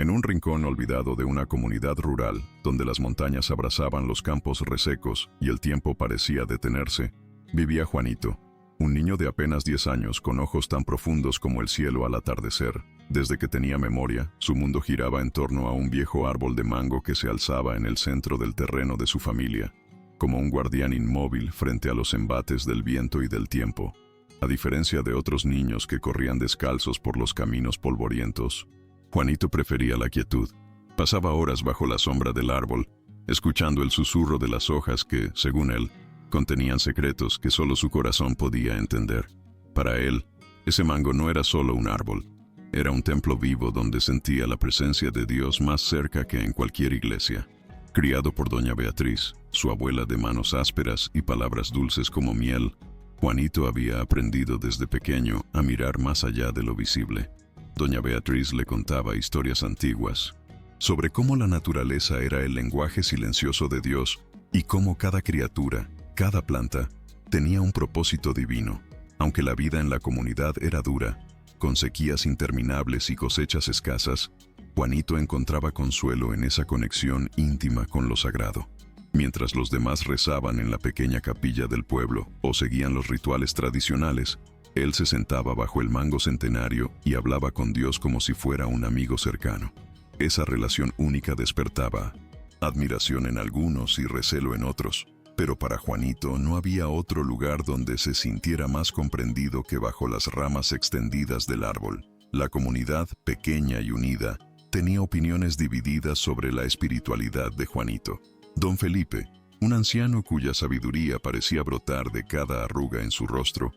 En un rincón olvidado de una comunidad rural, donde las montañas abrazaban los campos resecos y el tiempo parecía detenerse, vivía Juanito, un niño de apenas 10 años con ojos tan profundos como el cielo al atardecer. Desde que tenía memoria, su mundo giraba en torno a un viejo árbol de mango que se alzaba en el centro del terreno de su familia, como un guardián inmóvil frente a los embates del viento y del tiempo. A diferencia de otros niños que corrían descalzos por los caminos polvorientos, Juanito prefería la quietud. Pasaba horas bajo la sombra del árbol, escuchando el susurro de las hojas que, según él, contenían secretos que solo su corazón podía entender. Para él, ese mango no era solo un árbol, era un templo vivo donde sentía la presencia de Dios más cerca que en cualquier iglesia. Criado por doña Beatriz, su abuela de manos ásperas y palabras dulces como miel, Juanito había aprendido desde pequeño a mirar más allá de lo visible. Doña Beatriz le contaba historias antiguas sobre cómo la naturaleza era el lenguaje silencioso de Dios y cómo cada criatura, cada planta, tenía un propósito divino. Aunque la vida en la comunidad era dura, con sequías interminables y cosechas escasas, Juanito encontraba consuelo en esa conexión íntima con lo sagrado. Mientras los demás rezaban en la pequeña capilla del pueblo o seguían los rituales tradicionales, él se sentaba bajo el mango centenario y hablaba con Dios como si fuera un amigo cercano. Esa relación única despertaba admiración en algunos y recelo en otros, pero para Juanito no había otro lugar donde se sintiera más comprendido que bajo las ramas extendidas del árbol. La comunidad, pequeña y unida, tenía opiniones divididas sobre la espiritualidad de Juanito. Don Felipe, un anciano cuya sabiduría parecía brotar de cada arruga en su rostro,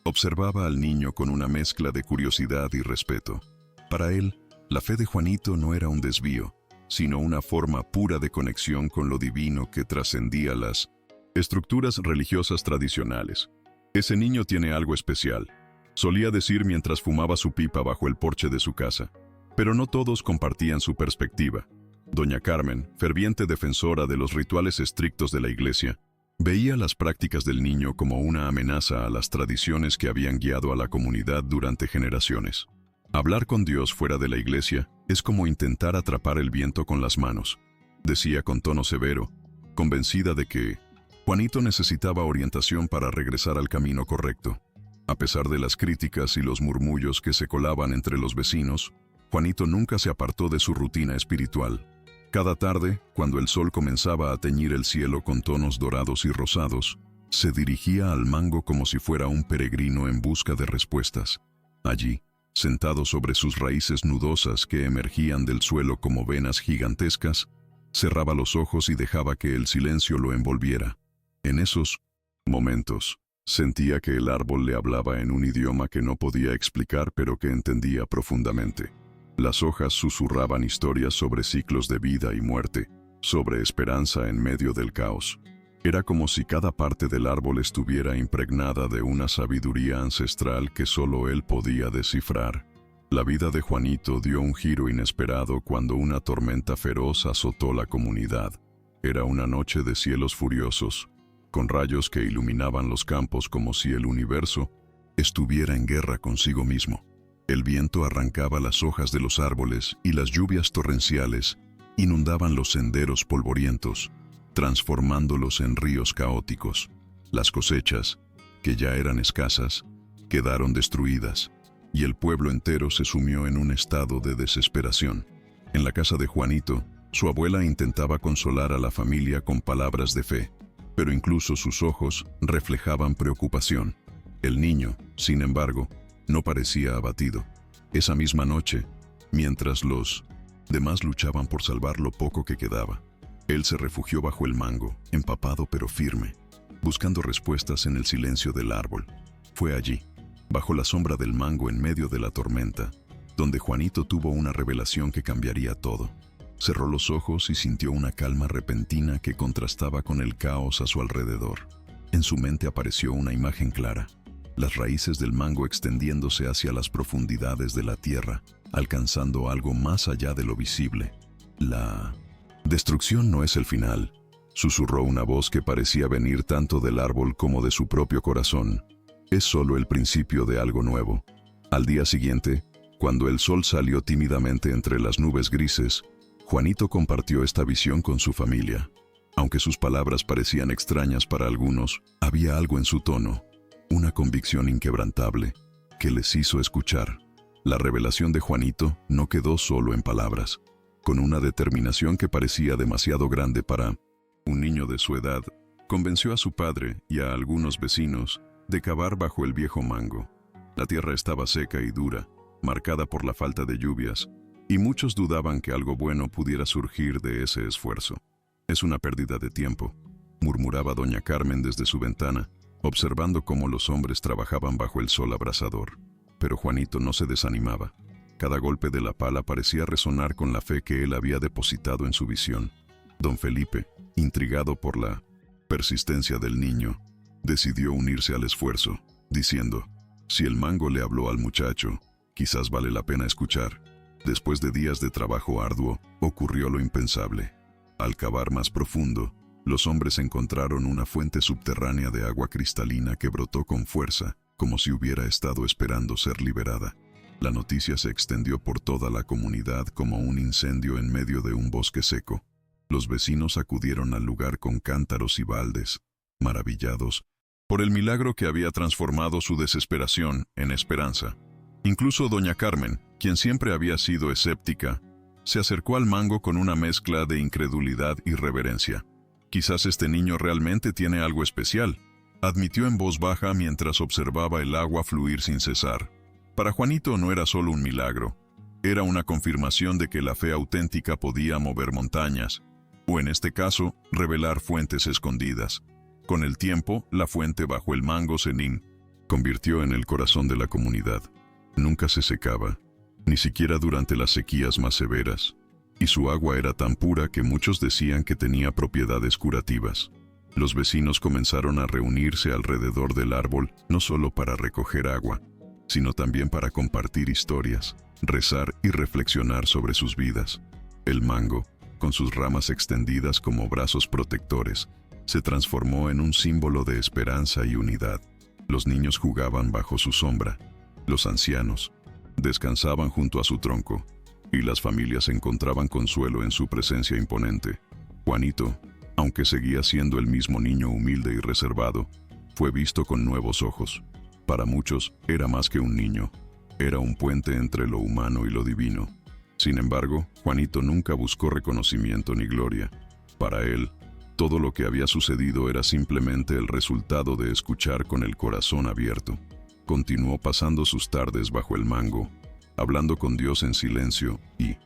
observaba al niño con una mezcla de curiosidad y respeto. Para él, la fe de Juanito no era un desvío, sino una forma pura de conexión con lo divino que trascendía las estructuras religiosas tradicionales. Ese niño tiene algo especial, solía decir mientras fumaba su pipa bajo el porche de su casa. Pero no todos compartían su perspectiva. Doña Carmen, ferviente defensora de los rituales estrictos de la iglesia, veía las prácticas del niño como una amenaza a las tradiciones que habían guiado a la comunidad durante generaciones. Hablar con Dios fuera de la iglesia es como intentar atrapar el viento con las manos, decía con tono severo, convencida de que Juanito necesitaba orientación para regresar al camino correcto. A pesar de las críticas y los murmullos que se colaban entre los vecinos, Juanito nunca se apartó de su rutina espiritual. Cada tarde, cuando el sol comenzaba a teñir el cielo con tonos dorados y rosados, se dirigía al mango como si fuera un peregrino en busca de respuestas. Allí, sentado sobre sus raíces nudosas que emergían del suelo como venas gigantescas, cerraba los ojos y dejaba que el silencio lo envolviera. En esos momentos, sentía que el árbol le hablaba en un idioma que no podía explicar pero que entendía profundamente. Las hojas susurraban historias sobre ciclos de vida y muerte, sobre esperanza en medio del caos. Era como si cada parte del árbol estuviera impregnada de una sabiduría ancestral que solo él podía descifrar. La vida de Juanito dio un giro inesperado cuando una tormenta feroz azotó la comunidad. Era una noche de cielos furiosos, con rayos que iluminaban los campos como si el universo estuviera en guerra consigo mismo. El viento arrancaba las hojas de los árboles y las lluvias torrenciales inundaban los senderos polvorientos, transformándolos en ríos caóticos. Las cosechas, que ya eran escasas, quedaron destruidas, y el pueblo entero se sumió en un estado de desesperación. En la casa de Juanito, su abuela intentaba consolar a la familia con palabras de fe, pero incluso sus ojos reflejaban preocupación. El niño, sin embargo, no parecía abatido. Esa misma noche, mientras los demás luchaban por salvar lo poco que quedaba, él se refugió bajo el mango, empapado pero firme, buscando respuestas en el silencio del árbol. Fue allí, bajo la sombra del mango en medio de la tormenta, donde Juanito tuvo una revelación que cambiaría todo. Cerró los ojos y sintió una calma repentina que contrastaba con el caos a su alrededor. En su mente apareció una imagen clara: las raíces del mango extendiéndose hacia las profundidades de la tierra, alcanzando algo más allá de lo visible. La destrucción no es el final, susurró una voz que parecía venir tanto del árbol como de su propio corazón. Es solo el principio de algo nuevo. Al día siguiente, Cuando el sol salió tímidamente entre las nubes grises, Juanito compartió esta visión con su familia. Aunque sus palabras parecían extrañas para algunos, había algo en su tono, una convicción inquebrantable, que les hizo escuchar. La revelación de Juanito no quedó solo en palabras. Con una determinación que parecía demasiado grande para un niño de su edad, convenció a su padre y a algunos vecinos de cavar bajo el viejo mango. La tierra estaba seca y dura, marcada por la falta de lluvias, y muchos dudaban que algo bueno pudiera surgir de ese esfuerzo. «Es una pérdida de tiempo», murmuraba doña Carmen desde su ventana, observando cómo los hombres trabajaban bajo el sol abrasador. Pero Juanito no se desanimaba. Cada golpe de la pala parecía resonar con la fe que él había depositado en su visión. Don Felipe, intrigado por la persistencia del niño, decidió unirse al esfuerzo, diciendo: «Si el mango le habló al muchacho, quizás vale la pena escuchar». Después de días de trabajo arduo, ocurrió lo impensable. Al cavar más profundo, los hombres encontraron una fuente subterránea de agua cristalina que brotó con fuerza, como si hubiera estado esperando ser liberada. La noticia se extendió por toda la comunidad como un incendio en medio de un bosque seco. Los vecinos acudieron al lugar con cántaros y baldes, maravillados por el milagro que había transformado su desesperación en esperanza. Incluso doña Carmen, quien siempre había sido escéptica, se acercó al mango con una mezcla de incredulidad y reverencia. «Quizás este niño realmente tiene algo especial», admitió en voz baja mientras observaba el agua fluir sin cesar. Para Juanito no era solo un milagro, era una confirmación de que la fe auténtica podía mover montañas, o en este caso, revelar fuentes escondidas. Con el tiempo, la fuente bajo el mango se convirtió en el corazón de la comunidad. Nunca se secaba, ni siquiera durante las sequías más severas, y su agua era tan pura que muchos decían que tenía propiedades curativas. Los vecinos comenzaron a reunirse alrededor del árbol, no solo para recoger agua, sino también para compartir historias, rezar y reflexionar sobre sus vidas. El mango, con sus ramas extendidas como brazos protectores, se transformó en un símbolo de esperanza y unidad. Los niños jugaban bajo su sombra, los ancianos descansaban junto a su tronco, y las familias encontraban consuelo en su presencia imponente. Juanito, aunque seguía siendo el mismo niño humilde y reservado, fue visto con nuevos ojos. Para muchos, era más que un niño, era un puente entre lo humano y lo divino. Sin embargo, Juanito nunca buscó reconocimiento ni gloria. Para él, todo lo que había sucedido era simplemente el resultado de escuchar con el corazón abierto. Continuó pasando sus tardes bajo el mango, hablando con Dios en silencio y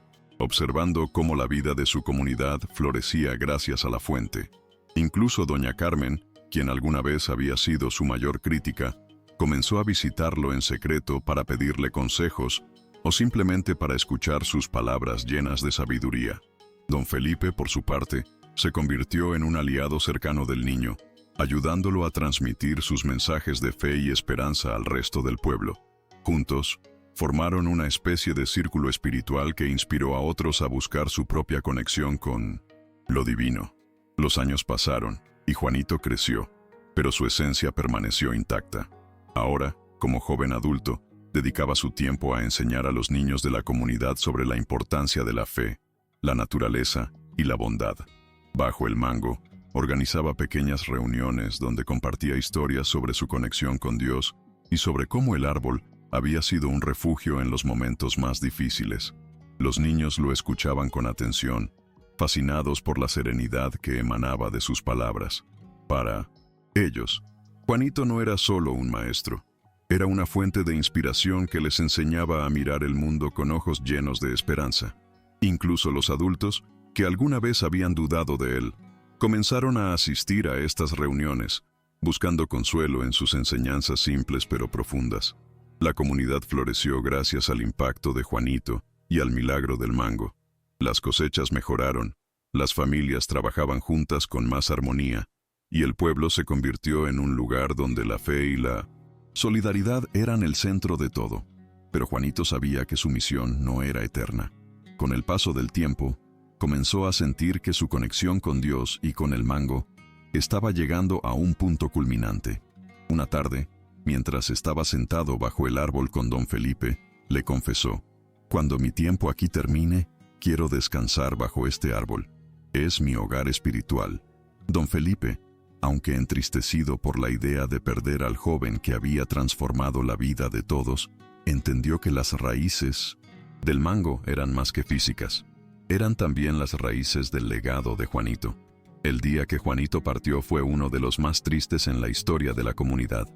observando cómo la vida de su comunidad florecía gracias a la fuente. Incluso doña Carmen, quien alguna vez había sido su mayor crítica, comenzó a visitarlo en secreto para pedirle consejos o simplemente para escuchar sus palabras llenas de sabiduría. Don Felipe, por su parte, se convirtió en un aliado cercano del niño, ayudándolo a transmitir sus mensajes de fe y esperanza al resto del pueblo. Juntos, formaron una especie de círculo espiritual que inspiró a otros a buscar su propia conexión con lo divino. Los años pasaron, y Juanito creció, pero su esencia permaneció intacta. Ahora, como joven adulto, dedicaba su tiempo a enseñar a los niños de la comunidad sobre la importancia de la fe, la naturaleza y la bondad. Bajo el mango, organizaba pequeñas reuniones donde compartía historias sobre su conexión con Dios y sobre cómo el árbol había sido un refugio en los momentos más difíciles. Los niños lo escuchaban con atención, fascinados por la serenidad que emanaba de sus palabras. Para ellos, Juanito no era solo un maestro, era una fuente de inspiración que les enseñaba a mirar el mundo con ojos llenos de esperanza. Incluso los adultos, que alguna vez habían dudado de él, comenzaron a asistir a estas reuniones, buscando consuelo en sus enseñanzas simples pero profundas. La comunidad floreció gracias al impacto de Juanito y al milagro del mango. Las cosechas mejoraron, las familias trabajaban juntas con más armonía, y el pueblo se convirtió en un lugar donde la fe y la solidaridad eran el centro de todo. Pero Juanito sabía que su misión no era eterna. Con el paso del tiempo, comenzó a sentir que su conexión con Dios y con el mango estaba llegando a un punto culminante. Una tarde, mientras estaba sentado bajo el árbol con don Felipe, le confesó. Cuando mi tiempo aquí termine, quiero descansar bajo este árbol. Es mi hogar espiritual. Don Felipe, aunque entristecido por la idea de perder al joven que había transformado la vida de todos, entendió que las raíces del mango eran más que físicas. Eran también las raíces del legado de Juanito. El día que Juanito partió fue uno de los más tristes en la historia de la comunidad.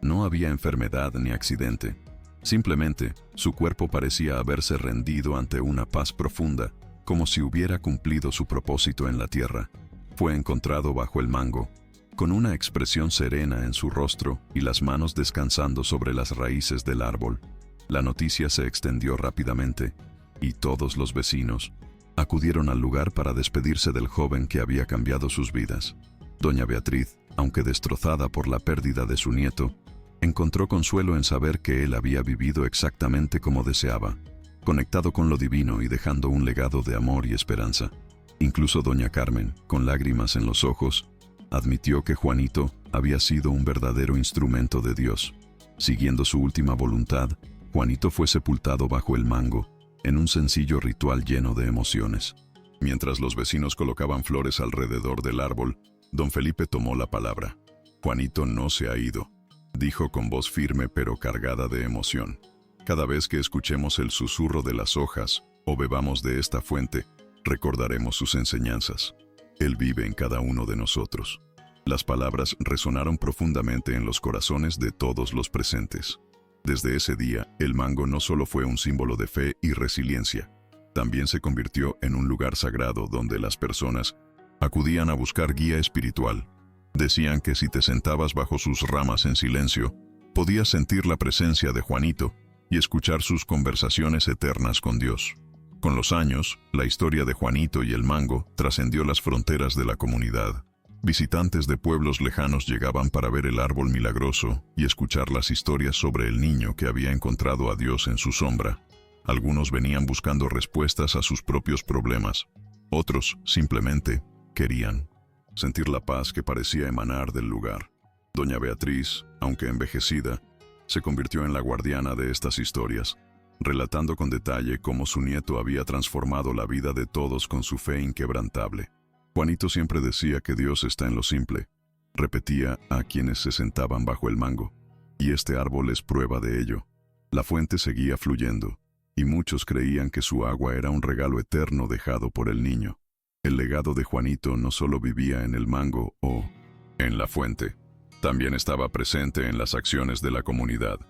No había enfermedad ni accidente. Simplemente, su cuerpo parecía haberse rendido ante una paz profunda, como si hubiera cumplido su propósito en la tierra. Fue encontrado bajo el mango, con una expresión serena en su rostro y las manos descansando sobre las raíces del árbol. La noticia se extendió rápidamente, y todos los vecinos acudieron al lugar para despedirse del joven que había cambiado sus vidas. Doña Beatriz, aunque destrozada por la pérdida de su nieto, encontró consuelo en saber que él había vivido exactamente como deseaba, conectado con lo divino y dejando un legado de amor y esperanza. Incluso doña Carmen, con lágrimas en los ojos, admitió que Juanito había sido un verdadero instrumento de Dios. Siguiendo su última voluntad, Juanito fue sepultado bajo el mango, en un sencillo ritual lleno de emociones. Mientras los vecinos colocaban flores alrededor del árbol, don Felipe tomó la palabra. Juanito no se ha ido, dijo con voz firme pero cargada de emoción. Cada vez que escuchemos el susurro de las hojas o bebamos de esta fuente, recordaremos sus enseñanzas. Él vive en cada uno de nosotros. Las palabras resonaron profundamente en los corazones de todos los presentes. Desde ese día, el mango no solo fue un símbolo de fe y resiliencia, también se convirtió en un lugar sagrado donde las personas acudían a buscar guía espiritual. Decían que si te sentabas bajo sus ramas en silencio, podías sentir la presencia de Juanito y escuchar sus conversaciones eternas con Dios. Con los años, la historia de Juanito y el mango trascendió las fronteras de la comunidad. Visitantes de pueblos lejanos llegaban para ver el árbol milagroso y escuchar las historias sobre el niño que había encontrado a Dios en su sombra. Algunos venían buscando respuestas a sus propios problemas. Otros, simplemente, querían sentir la paz que parecía emanar del lugar. Doña Beatriz, aunque envejecida, se convirtió en la guardiana de estas historias, relatando con detalle cómo su nieto había transformado la vida de todos con su fe inquebrantable. Juanito siempre decía que Dios está en lo simple, repetía a quienes se sentaban bajo el mango, y este árbol es prueba de ello. La fuente seguía fluyendo, y muchos creían que su agua era un regalo eterno dejado por el niño. El legado de Juanito no solo vivía en el mango o en la fuente, también estaba presente en las acciones de la comunidad.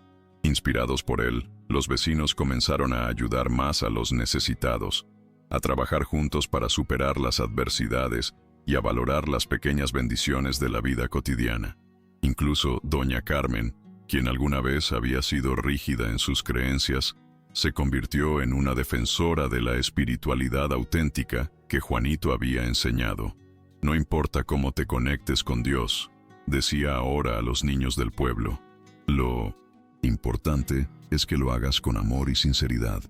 Inspirados por él, los vecinos comenzaron a ayudar más a los necesitados, a trabajar juntos para superar las adversidades y a valorar las pequeñas bendiciones de la vida cotidiana. Incluso doña Carmen, quien alguna vez había sido rígida en sus creencias, se convirtió en una defensora de la espiritualidad auténtica que Juanito había enseñado. No importa cómo te conectes con Dios, decía ahora a los niños del pueblo. Lo importante es que lo hagas con amor y sinceridad.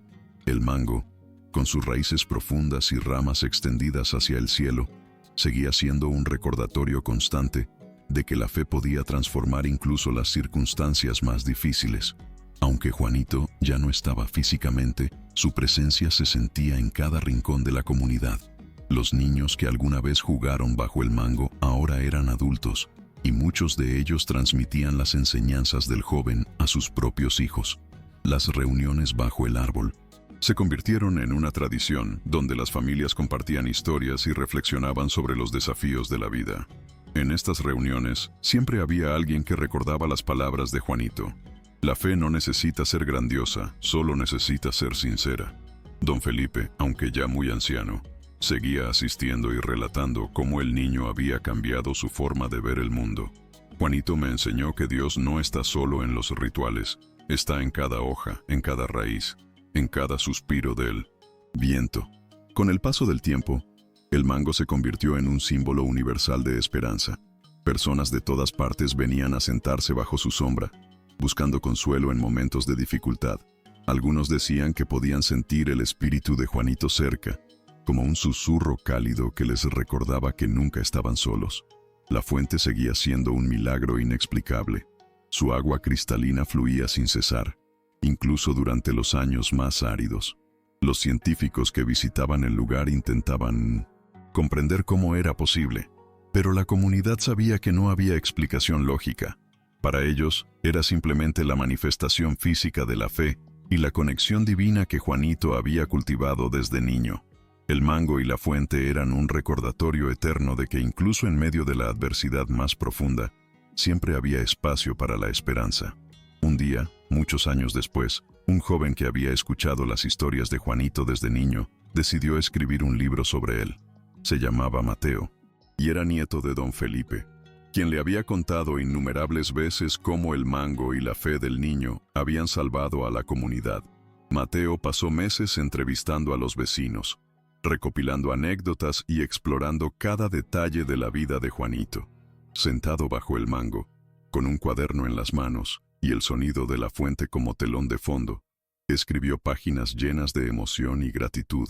El mango, con sus raíces profundas y ramas extendidas hacia el cielo, seguía siendo un recordatorio constante de que la fe podía transformar incluso las circunstancias más difíciles. Aunque Juanito ya no estaba físicamente, su presencia se sentía en cada rincón de la comunidad. Los niños que alguna vez jugaron bajo el mango ahora eran adultos, y muchos de ellos transmitían las enseñanzas del joven a sus propios hijos. Las reuniones bajo el árbol se convirtieron en una tradición donde las familias compartían historias y reflexionaban sobre los desafíos de la vida. En estas reuniones siempre había alguien que recordaba las palabras de Juanito. La fe no necesita ser grandiosa, solo necesita ser sincera. Don Felipe, aunque ya muy anciano, seguía asistiendo y relatando cómo el niño había cambiado su forma de ver el mundo. Juanito me enseñó que Dios no está solo en los rituales, está en cada hoja, en cada raíz, en cada suspiro del viento. Con el paso del tiempo, el mango se convirtió en un símbolo universal de esperanza. Personas de todas partes venían a sentarse bajo su sombra, buscando consuelo en momentos de dificultad. Algunos decían que podían sentir el espíritu de Juanito cerca, como un susurro cálido que les recordaba que nunca estaban solos. La fuente seguía siendo un milagro inexplicable. Su agua cristalina fluía sin cesar, incluso durante los años más áridos. Los científicos que visitaban el lugar intentaban comprender cómo era posible, pero la comunidad sabía que no había explicación lógica. Para ellos, era simplemente la manifestación física de la fe y la conexión divina que Juanito había cultivado desde niño. El mango y la fuente eran un recordatorio eterno de que incluso en medio de la adversidad más profunda, siempre había espacio para la esperanza. Un día, muchos años después, un joven que había escuchado las historias de Juanito desde niño, decidió escribir un libro sobre él. Se llamaba Mateo, y era nieto de don Felipe, quien le había contado innumerables veces cómo el mango y la fe del niño habían salvado a la comunidad. Mateo pasó meses entrevistando a los vecinos, recopilando anécdotas y explorando cada detalle de la vida de Juanito. Sentado bajo el mango, con un cuaderno en las manos y el sonido de la fuente como telón de fondo, escribió páginas llenas de emoción y gratitud.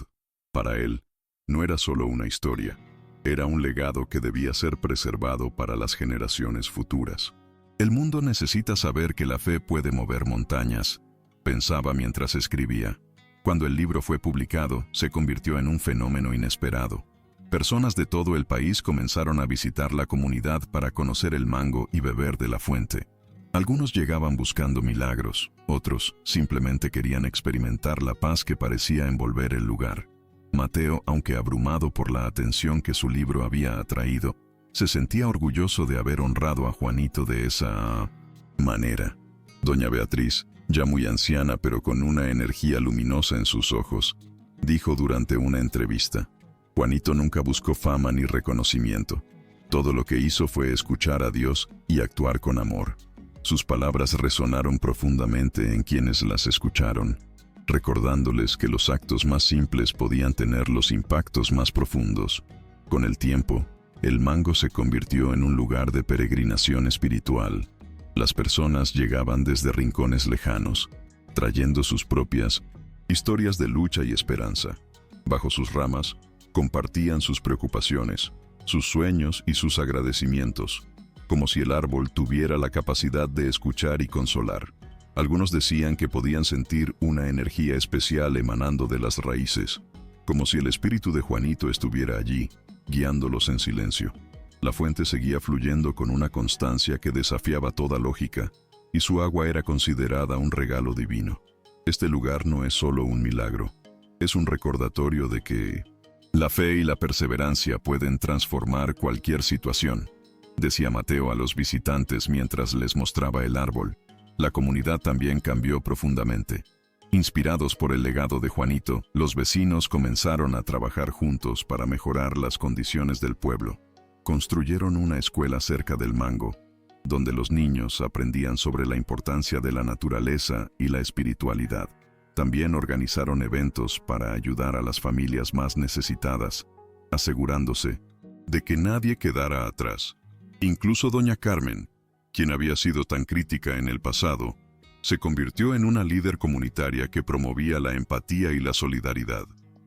Para él, no era solo una historia, era un legado que debía ser preservado para las generaciones futuras. El mundo necesita saber que la fe puede mover montañas, pensaba mientras escribía. Cuando el libro fue publicado, se convirtió en un fenómeno inesperado. Personas de todo el país comenzaron a visitar la comunidad para conocer el mango y beber de la fuente. Algunos llegaban buscando milagros, otros simplemente querían experimentar la paz que parecía envolver el lugar. Mateo, aunque abrumado por la atención que su libro había atraído, se sentía orgulloso de haber honrado a Juanito de esa manera. Doña Beatriz, ya muy anciana pero con una energía luminosa en sus ojos, dijo durante una entrevista: Juanito nunca buscó fama ni reconocimiento. Todo lo que hizo fue escuchar a Dios y actuar con amor. Sus palabras resonaron profundamente en quienes las escucharon, recordándoles que los actos más simples podían tener los impactos más profundos. Con el tiempo, el mango se convirtió en un lugar de peregrinación espiritual. Las personas llegaban desde rincones lejanos, trayendo sus propias historias de lucha y esperanza. Bajo sus ramas, compartían sus preocupaciones, sus sueños y sus agradecimientos, como si el árbol tuviera la capacidad de escuchar y consolar. Algunos decían que podían sentir una energía especial emanando de las raíces, como si el espíritu de Juanito estuviera allí, guiándolos en silencio. La fuente seguía fluyendo con una constancia que desafiaba toda lógica, y su agua era considerada un regalo divino. Este lugar no es solo un milagro, es un recordatorio de que la fe y la perseverancia pueden transformar cualquier situación, decía Mateo a los visitantes mientras les mostraba el árbol. La comunidad también cambió profundamente. Inspirados por el legado de Juanito, los vecinos comenzaron a trabajar juntos para mejorar las condiciones del pueblo. Construyeron una escuela cerca del mango, donde los niños aprendían sobre la importancia de la naturaleza y la espiritualidad. También organizaron eventos para ayudar a las familias más necesitadas, asegurándose de que nadie quedara atrás. Incluso doña Carmen, quien había sido tan crítica en el pasado, se convirtió en una líder comunitaria que promovía la empatía y la solidaridad.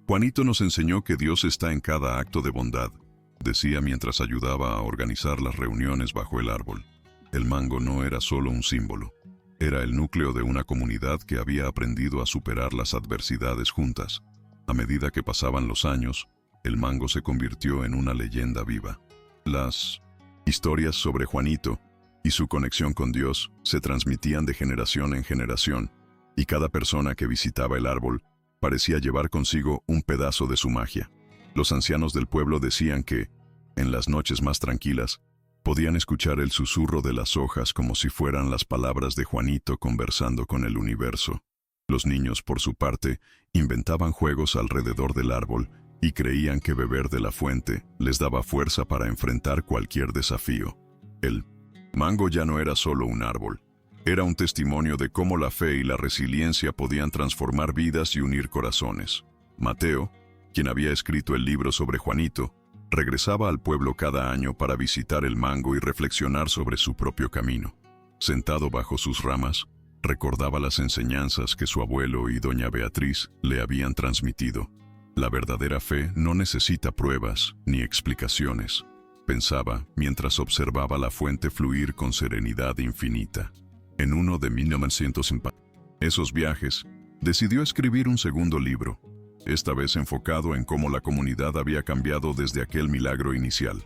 Juanito nos enseñó que Dios está en cada acto de bondad, decía mientras ayudaba a organizar las reuniones bajo el árbol. El mango no era solo un símbolo, era el núcleo de una comunidad que había aprendido a superar las adversidades juntas. A medida que pasaban los años, el mango se convirtió en una leyenda viva. Las historias sobre Juanito y su conexión con Dios se transmitían de generación en generación, y cada persona que visitaba el árbol parecía llevar consigo un pedazo de su magia. Los ancianos del pueblo decían que, en las noches más tranquilas, podían escuchar el susurro de las hojas como si fueran las palabras de Juanito conversando con el universo. Los niños, por su parte, inventaban juegos alrededor del árbol y creían que beber de la fuente les daba fuerza para enfrentar cualquier desafío. El mango ya no era solo un árbol, era un testimonio de cómo la fe y la resiliencia podían transformar vidas y unir corazones. Mateo, quien había escrito el libro sobre Juanito, regresaba al pueblo cada año para visitar el mango y reflexionar sobre su propio camino. Sentado bajo sus ramas, recordaba las enseñanzas que su abuelo y doña Beatriz le habían transmitido. La verdadera fe no necesita pruebas ni explicaciones, pensaba mientras observaba la fuente fluir con serenidad infinita. En uno de 1950, Esos viajes, decidió escribir un segundo libro, esta vez enfocado en cómo la comunidad había cambiado desde aquel milagro inicial.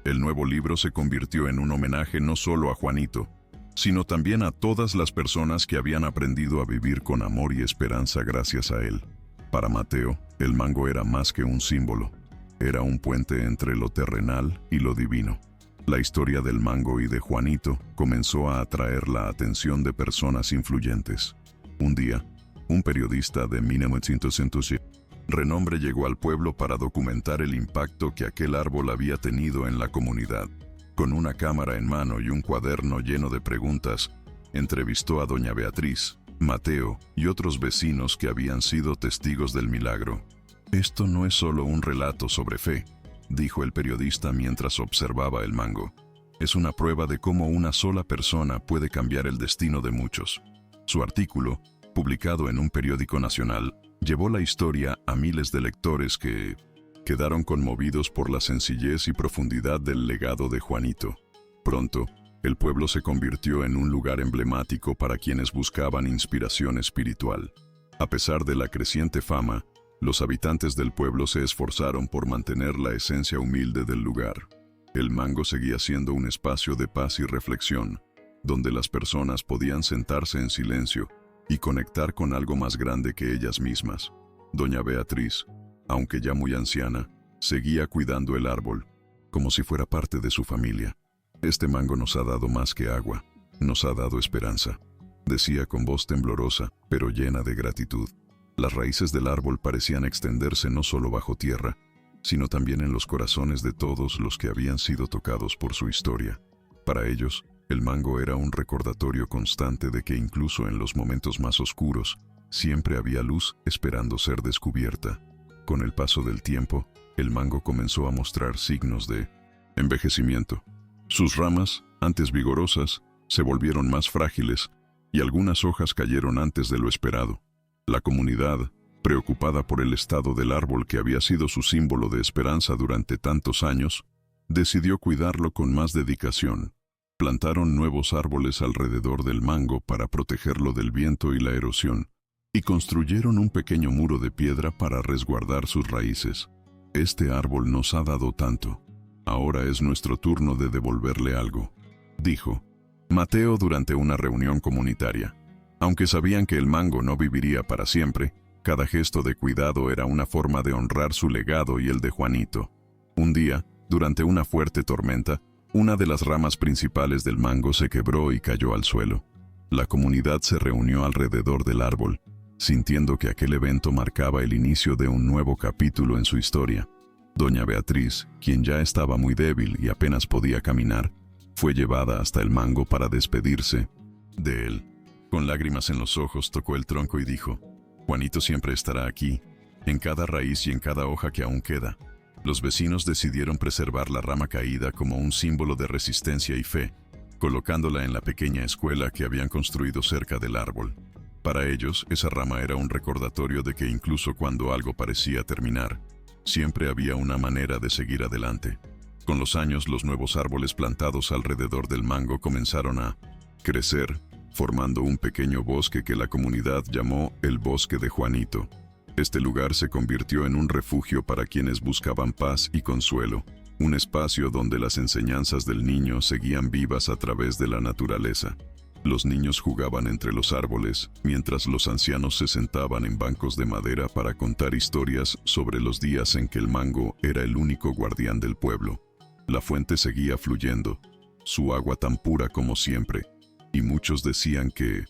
El nuevo libro se convirtió en un homenaje no solo a Juanito, sino también a todas las personas que habían aprendido a vivir con amor y esperanza gracias a él. Para Mateo, el mango era más que un símbolo, era un puente entre lo terrenal y lo divino. La historia del mango y de Juanito comenzó a atraer la atención de personas influyentes. Un día, un periodista de 1907 renombre llegó al pueblo para documentar el impacto que aquel árbol había tenido en la comunidad. Con una cámara en mano y un cuaderno lleno de preguntas, entrevistó a doña Beatriz, Mateo y otros vecinos que habían sido testigos del milagro. «Esto no es solo un relato sobre fe», dijo el periodista mientras observaba el mango. «Es una prueba de cómo una sola persona puede cambiar el destino de muchos». Su artículo, publicado en un periódico nacional, llevó la historia a miles de lectores que quedaron conmovidos por la sencillez y profundidad del legado de Juanito. Pronto, el pueblo se convirtió en un lugar emblemático para quienes buscaban inspiración espiritual. A pesar de la creciente fama, los habitantes del pueblo se esforzaron por mantener la esencia humilde del lugar. El mango seguía siendo un espacio de paz y reflexión, donde las personas podían sentarse en silencio y conectar con algo más grande que ellas mismas. Doña Beatriz, aunque ya muy anciana, seguía cuidando el árbol, como si fuera parte de su familia. «Este mango nos ha dado más que agua, nos ha dado esperanza», decía con voz temblorosa, pero llena de gratitud. Las raíces del árbol parecían extenderse no solo bajo tierra, sino también en los corazones de todos los que habían sido tocados por su historia. Para ellos, el mango era un recordatorio constante de que incluso en los momentos más oscuros, siempre había luz esperando ser descubierta. Con el paso del tiempo, el mango comenzó a mostrar signos de envejecimiento. Sus ramas, antes vigorosas, se volvieron más frágiles y algunas hojas cayeron antes de lo esperado. La comunidad, preocupada por el estado del árbol que había sido su símbolo de esperanza durante tantos años, decidió cuidarlo con más dedicación. Plantaron nuevos árboles alrededor del mango para protegerlo del viento y la erosión, y construyeron un pequeño muro de piedra para resguardar sus raíces. «Este árbol nos ha dado tanto. Ahora es nuestro turno de devolverle algo», dijo Mateo durante una reunión comunitaria. Aunque sabían que el mango no viviría para siempre, cada gesto de cuidado era una forma de honrar su legado y el de Juanito. Un día, durante una fuerte tormenta, una de las ramas principales del mango se quebró y cayó al suelo. La comunidad se reunió alrededor del árbol, sintiendo que aquel evento marcaba el inicio de un nuevo capítulo en su historia. Doña Beatriz, quien ya estaba muy débil y apenas podía caminar, fue llevada hasta el mango para despedirse de él. Con lágrimas en los ojos tocó el tronco y dijo: «Juanito siempre estará aquí, en cada raíz y en cada hoja que aún queda». Los vecinos decidieron preservar la rama caída como un símbolo de resistencia y fe, colocándola en la pequeña escuela que habían construido cerca del árbol. Para ellos, esa rama era un recordatorio de que incluso cuando algo parecía terminar, siempre había una manera de seguir adelante. Con los años, los nuevos árboles plantados alrededor del mango comenzaron a crecer, formando un pequeño bosque que la comunidad llamó el Bosque de Juanito. Este lugar se convirtió en un refugio para quienes buscaban paz y consuelo, un espacio donde las enseñanzas del niño seguían vivas a través de la naturaleza. Los niños jugaban entre los árboles, mientras los ancianos se sentaban en bancos de madera para contar historias sobre los días en que el mango era el único guardián del pueblo. La fuente seguía fluyendo, su agua tan pura como siempre, y muchos decían que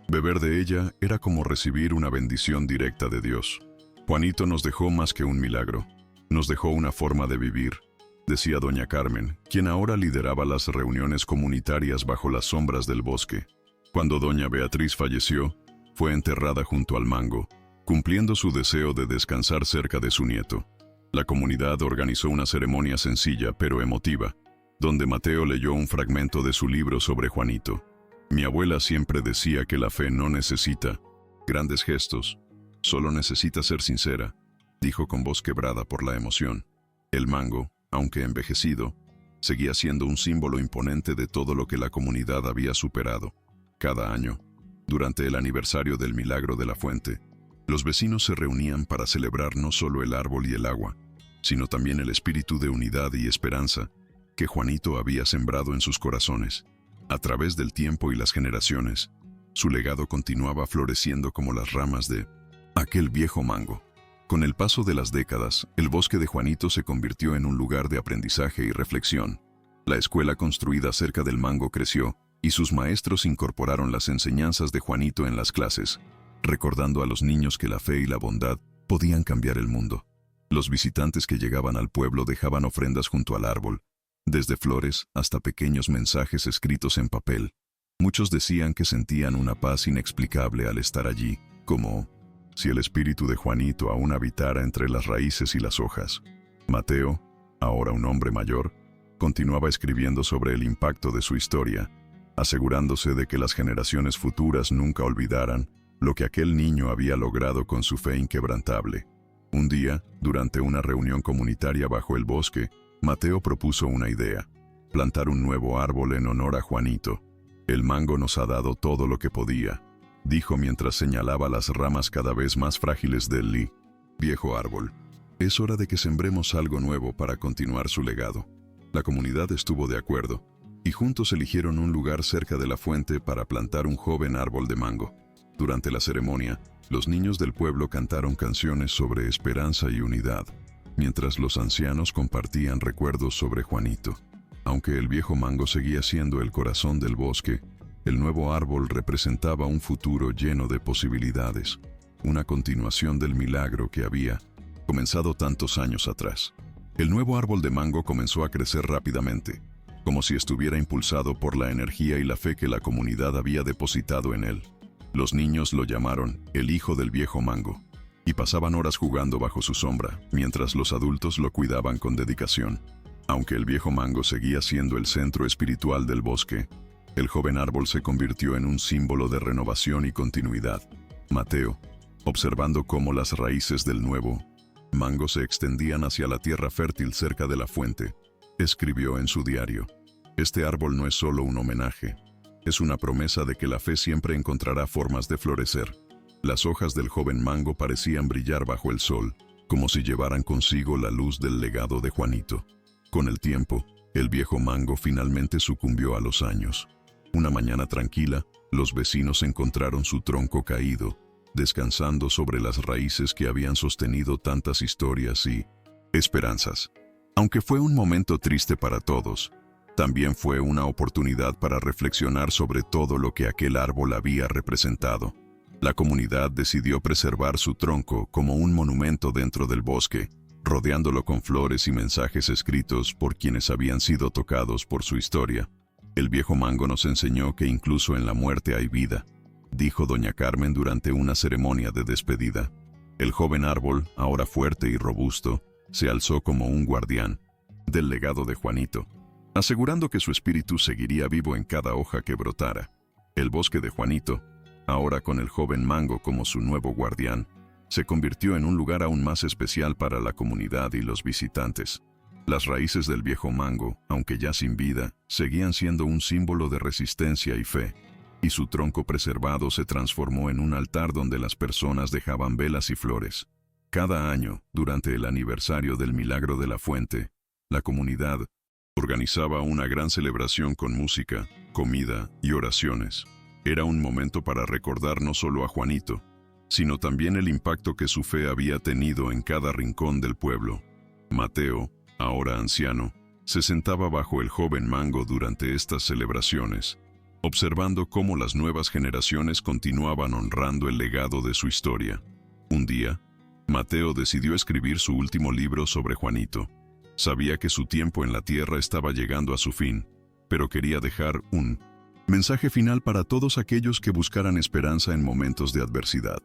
beber de ella era como recibir una bendición directa de Dios. Juanito nos dejó más que un milagro, nos dejó una forma de vivir, decía doña Carmen, quien ahora lideraba las reuniones comunitarias bajo las sombras del bosque. Cuando doña Beatriz falleció, fue enterrada junto al mango, cumpliendo su deseo de descansar cerca de su nieto. La comunidad organizó una ceremonia sencilla pero emotiva, donde Mateo leyó un fragmento de su libro sobre Juanito. Mi abuela siempre decía que la fe no necesita grandes gestos, solo necesita ser sincera, dijo con voz quebrada por la emoción. El mango, aunque envejecido, seguía siendo un símbolo imponente de todo lo que la comunidad había superado. Cada año, Durante el aniversario del milagro de la fuente, los vecinos se reunían para celebrar no solo el árbol y el agua, sino también el espíritu de unidad y esperanza que Juanito había sembrado en sus corazones. A través del tiempo y las generaciones, su legado continuaba floreciendo como las ramas de aquel viejo mango. Con el paso de las décadas, el bosque de Juanito se convirtió en un lugar de aprendizaje y reflexión. La escuela construida cerca del mango creció, y sus maestros incorporaron las enseñanzas de Juanito en las clases, recordando a los niños que la fe y la bondad podían cambiar el mundo. Los visitantes que llegaban al pueblo dejaban ofrendas junto al árbol, desde flores hasta pequeños mensajes escritos en papel. Muchos decían que sentían una paz inexplicable al estar allí, como si el espíritu de Juanito aún habitara entre las raíces y las hojas. Mateo, ahora un hombre mayor, continuaba escribiendo sobre el impacto de su historia, asegurándose de que las generaciones futuras nunca olvidaran lo que aquel niño había logrado con su fe inquebrantable. Un día, durante una reunión comunitaria bajo el bosque, Mateo propuso una idea: plantar un nuevo árbol en honor a Juanito. El mango nos ha dado todo lo que podía, dijo mientras señalaba las ramas cada vez más frágiles del viejo árbol. Es hora de que sembremos algo nuevo para continuar su legado. La comunidad estuvo de acuerdo, y juntos eligieron un lugar cerca de la fuente para plantar un joven árbol de mango. Durante la ceremonia, los niños del pueblo cantaron canciones sobre esperanza y unidad, mientras los ancianos compartían recuerdos sobre Juanito. Aunque el viejo mango seguía siendo el corazón del bosque, el nuevo árbol representaba un futuro lleno de posibilidades, una continuación del milagro que había comenzado tantos años atrás. El nuevo árbol de mango comenzó a crecer rápidamente, como si estuviera impulsado por la energía y la fe que la comunidad había depositado en él. Los niños lo llamaron el hijo del viejo mango, y pasaban horas jugando bajo su sombra, mientras los adultos lo cuidaban con dedicación. Aunque el viejo mango seguía siendo el centro espiritual del bosque, el joven árbol se convirtió en un símbolo de renovación y continuidad. Mateo, observando cómo las raíces del nuevo mango se extendían hacia la tierra fértil cerca de la fuente, escribió en su diario: este árbol no es solo un homenaje, es una promesa de que la fe siempre encontrará formas de florecer. Las hojas del joven mango parecían brillar bajo el sol, como si llevaran consigo la luz del legado de Juanito. Con el tiempo, el viejo mango finalmente sucumbió a los años. Una mañana tranquila, los vecinos encontraron su tronco caído, descansando sobre las raíces que habían sostenido tantas historias y esperanzas. Aunque fue un momento triste para todos, también fue una oportunidad para reflexionar sobre todo lo que aquel árbol había representado. La comunidad decidió preservar su tronco como un monumento dentro del bosque, rodeándolo con flores y mensajes escritos por quienes habían sido tocados por su historia. El viejo mango nos enseñó que incluso en la muerte hay vida, dijo doña Carmen durante una ceremonia de despedida. El joven árbol, ahora fuerte y robusto, se alzó como un guardián del legado de Juanito, asegurando que su espíritu seguiría vivo en cada hoja que brotara. El bosque de Juanito, ahora con el joven mango como su nuevo guardián, se convirtió en un lugar aún más especial para la comunidad y los visitantes. Las raíces del viejo mango, aunque ya sin vida, seguían siendo un símbolo de resistencia y fe, y su tronco preservado se transformó en un altar donde las personas dejaban velas y flores. Cada año, durante el aniversario del milagro de la fuente, la comunidad organizaba una gran celebración con música, comida y oraciones. Era un momento para recordar no solo a Juanito, sino también el impacto que su fe había tenido en cada rincón del pueblo. Mateo, ahora anciano, se sentaba bajo el joven mango durante estas celebraciones, observando cómo las nuevas generaciones continuaban honrando el legado de su historia. Un día, Mateo decidió escribir su último libro sobre Juanito. Sabía que su tiempo en la tierra estaba llegando a su fin, pero quería dejar un mensaje final para todos aquellos que buscaran esperanza en momentos de adversidad.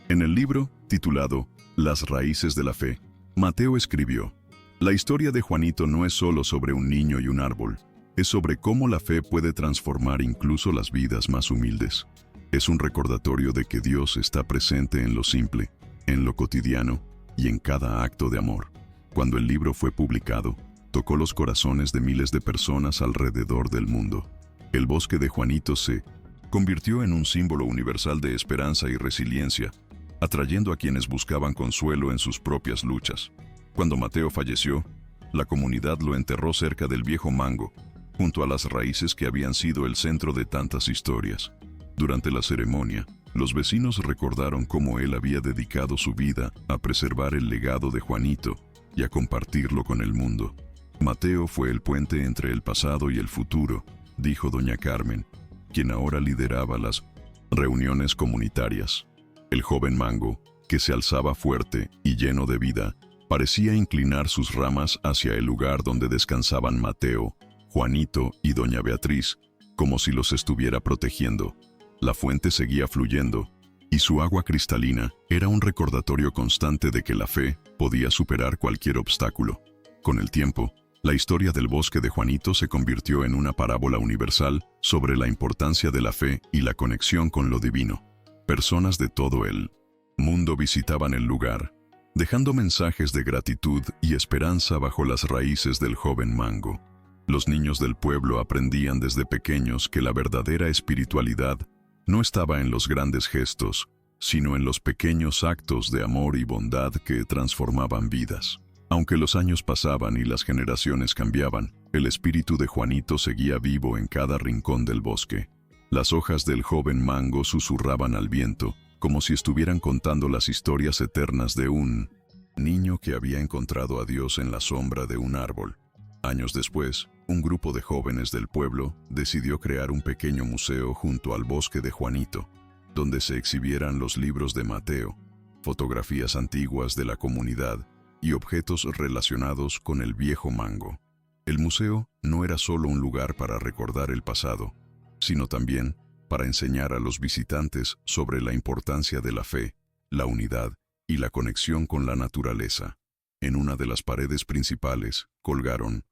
En el libro, titulado Las raíces de la fe, Mateo escribió: la historia de Juanito no es solo sobre un niño y un árbol, es sobre cómo la fe puede transformar incluso las vidas más humildes. Es un recordatorio de que Dios está presente en lo simple, en lo cotidiano y en cada acto de amor. Cuando el libro fue publicado, tocó los corazones de miles de personas alrededor del mundo. El bosque de Juanito se convirtió en un símbolo universal de esperanza y resiliencia, atrayendo a quienes buscaban consuelo en sus propias luchas. Cuando Mateo falleció, la comunidad lo enterró cerca del viejo mango, junto a las raíces que habían sido el centro de tantas historias. Durante la ceremonia, los vecinos recordaron cómo él había dedicado su vida a preservar el legado de Juanito y a compartirlo con el mundo. Mateo fue el puente entre el pasado y el futuro, dijo doña Carmen, quien ahora lideraba las reuniones comunitarias. El joven mango, que se alzaba fuerte y lleno de vida, parecía inclinar sus ramas hacia el lugar donde descansaban Mateo, Juanito y doña Beatriz, como si los estuviera protegiendo. La fuente seguía fluyendo, y su agua cristalina era un recordatorio constante de que la fe podía superar cualquier obstáculo. Con el tiempo, la historia del bosque de Juanito se convirtió en una parábola universal sobre la importancia de la fe y la conexión con lo divino. Personas de todo el mundo visitaban el lugar, dejando mensajes de gratitud y esperanza bajo las raíces del joven mango. Los niños del pueblo aprendían desde pequeños que la verdadera espiritualidad no estaba en los grandes gestos, sino en los pequeños actos de amor y bondad que transformaban vidas. Aunque los años pasaban y las generaciones cambiaban, el espíritu de Juanito seguía vivo en cada rincón del bosque. Las hojas del joven mango susurraban al viento, como si estuvieran contando las historias eternas de un niño que había encontrado a Dios en la sombra de un árbol. Años después, un grupo de jóvenes del pueblo decidió crear un pequeño museo junto al bosque de Juanito, donde se exhibieran los libros de Mateo, fotografías antiguas de la comunidad y objetos relacionados con el viejo mango. El museo no era solo un lugar para recordar el pasado, sino también para enseñar a los visitantes sobre la importancia de la fe, la unidad y la conexión con la naturaleza. En una de las paredes principales colgaron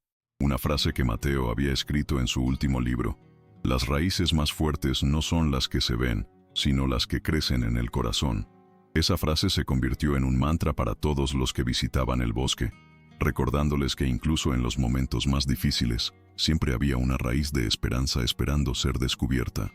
una frase que Mateo había escrito en su último libro: «Las raíces más fuertes no son las que se ven, sino las que crecen en el corazón». Esa frase se convirtió en un mantra para todos los que visitaban el bosque, recordándoles que incluso en los momentos más difíciles, siempre había una raíz de esperanza esperando ser descubierta.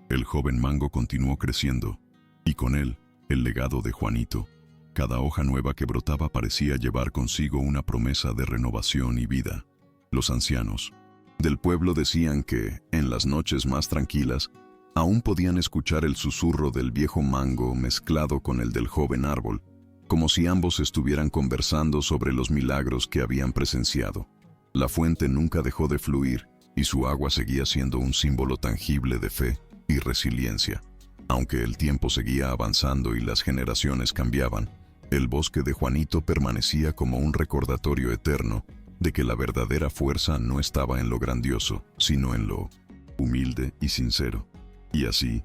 El joven mango continuó creciendo, y con él, el legado de Juanito. Cada hoja nueva que brotaba parecía llevar consigo una promesa de renovación y vida. Los ancianos del pueblo decían que, en las noches más tranquilas, aún podían escuchar el susurro del viejo mango mezclado con el del joven árbol, como si ambos estuvieran conversando sobre los milagros que habían presenciado. La fuente nunca dejó de fluir, y su agua seguía siendo un símbolo tangible de fe y resiliencia. Aunque el tiempo seguía avanzando y las generaciones cambiaban, el bosque de Juanito permanecía como un recordatorio eterno de que la verdadera fuerza no estaba en lo grandioso, sino en lo humilde y sincero. Y así,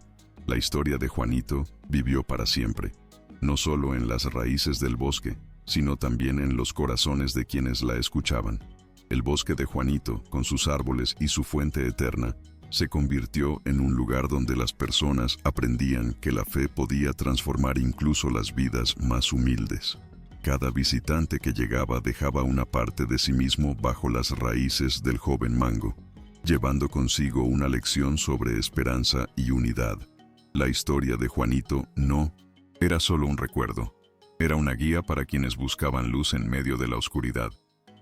la historia de Juanito vivió para siempre, no solo en las raíces del bosque, sino también en los corazones de quienes la escuchaban. El bosque de Juanito, con sus árboles y su fuente eterna, se convirtió en un lugar donde las personas aprendían que la fe podía transformar incluso las vidas más humildes. Cada visitante que llegaba dejaba una parte de sí mismo bajo las raíces del joven mango, llevando consigo una lección sobre esperanza y unidad. La historia de Juanito no era solo un recuerdo, era una guía para quienes buscaban luz en medio de la oscuridad.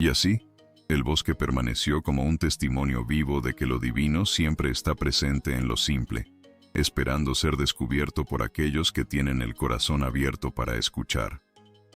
Y así, el bosque permaneció como un testimonio vivo de que lo divino siempre está presente en lo simple, esperando ser descubierto por aquellos que tienen el corazón abierto para escuchar.